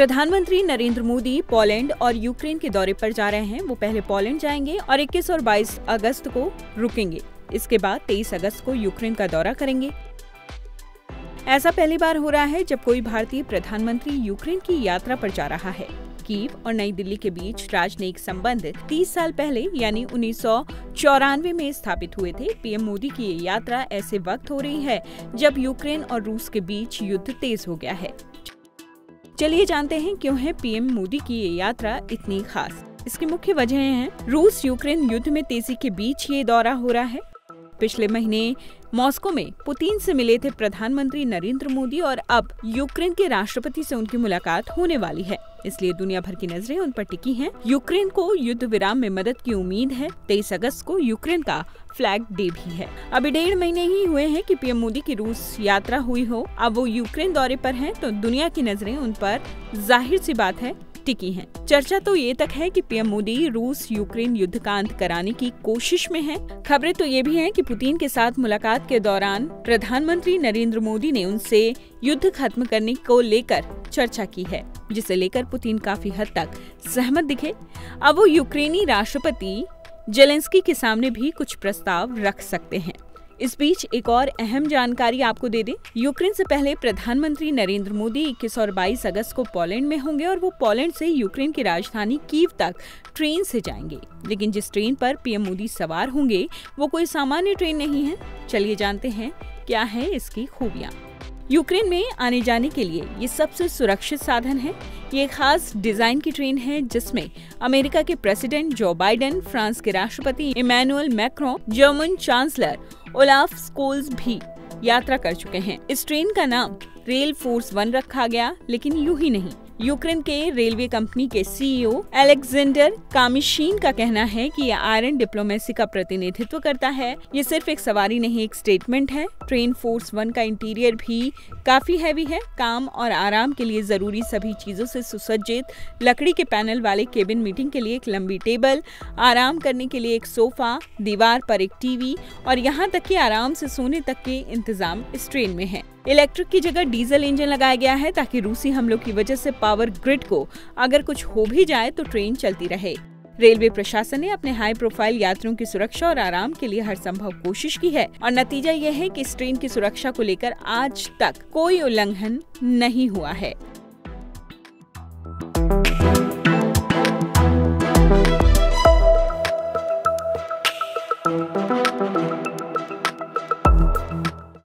प्रधानमंत्री नरेंद्र मोदी पोलैंड और यूक्रेन के दौरे पर जा रहे हैं। वो पहले पोलैंड जाएंगे और 21 और 22 अगस्त को रुकेंगे। इसके बाद 23 अगस्त को यूक्रेन का दौरा करेंगे। ऐसा पहली बार हो रहा है जब कोई भारतीय प्रधानमंत्री यूक्रेन की यात्रा पर जा रहा है। कीव और नई दिल्ली के बीच राजनयिक संबंध 30 साल पहले यानी 1994 में स्थापित हुए थे। पीएम मोदी की ये यात्रा ऐसे वक्त हो रही है जब यूक्रेन और रूस के बीच युद्ध तेज हो गया है। चलिए जानते हैं क्यों है पीएम मोदी की ये यात्रा इतनी खास। इसकी मुख्य वजहें हैं रूस यूक्रेन युद्ध में तेजी के बीच ये दौरा हो रहा है। पिछले महीने मॉस्को में पुतिन से मिले थे प्रधानमंत्री नरेंद्र मोदी और अब यूक्रेन के राष्ट्रपति से उनकी मुलाकात होने वाली है। इसलिए दुनिया भर की नजरें उन पर टिकी हैं। यूक्रेन को युद्ध विराम में मदद की उम्मीद है। 23 अगस्त को यूक्रेन का फ्लैग डे भी है। अभी 1.5 महीने ही हुए हैं कि पीएम मोदी की रूस यात्रा हुई हो। अब वो यूक्रेन दौरे पर हैं तो दुनिया की नजरें उन पर जाहिर सी बात है टिकी हैं। चर्चा तो ये तक है कि पीएम मोदी रूस यूक्रेन युद्ध का अंत कराने की कोशिश में हैं। खबरें तो ये भी हैं कि पुतिन के साथ मुलाकात के दौरान प्रधानमंत्री नरेंद्र मोदी ने उनसे युद्ध खत्म करने को लेकर चर्चा की है, जिसे लेकर पुतिन काफी हद तक सहमत दिखे। अब वो यूक्रेनी राष्ट्रपति जेलेंस्की के सामने भी कुछ प्रस्ताव रख सकते हैं। इस बीच एक और अहम जानकारी आपको दे दें। यूक्रेन से पहले प्रधानमंत्री नरेंद्र मोदी 21 और 22 अगस्त को पोलैंड में होंगे और वो पोलैंड से यूक्रेन की राजधानी कीव तक ट्रेन से जाएंगे। लेकिन जिस ट्रेन पर पीएम मोदी सवार होंगे वो कोई सामान्य ट्रेन नहीं है। चलिए जानते हैं क्या है इसकी खूबियां। यूक्रेन में आने जाने के लिए ये सबसे सुरक्षित साधन है। ये खास डिजाइन की ट्रेन है जिसमें अमेरिका के प्रेसिडेंट जो बाइडेन, फ्रांस के राष्ट्रपति Emmanuel Macron, German chancellor Olaf Scholz भी यात्रा कर चुके हैं। इस ट्रेन का नाम रेल फोर्स 1 रखा गया, लेकिन यूं ही नहीं। यूक्रेन के रेलवे कंपनी के सीईओ अलेक्जेंडर कामिशीन का कहना है कि यह आयरन डिप्लोमेसी का प्रतिनिधित्व करता है। ये सिर्फ एक सवारी नहीं, एक स्टेटमेंट है। ट्रेन फोर्स 1 का इंटीरियर भी काफी हैवी है। काम और आराम के लिए जरूरी सभी चीजों से सुसज्जित लकड़ी के पैनल वाले केबिन, मीटिंग के लिए एक लंबी टेबल, आराम करने के लिए एक सोफा, दीवार पर एक टीवी और यहाँ तक कि आराम से सोने तक के इंतजाम इस ट्रेन में है। इलेक्ट्रिक की जगह डीजल इंजन लगाया गया है ताकि रूसी हमलों की वजह से पावर ग्रिड को अगर कुछ हो भी जाए तो ट्रेन चलती रहे। रेलवे प्रशासन ने अपने हाई प्रोफाइल यात्रियों की सुरक्षा और आराम के लिए हर संभव कोशिश की है और नतीजा यह है कि इस ट्रेन की सुरक्षा को लेकर आज तक कोई उल्लंघन नहीं हुआ है।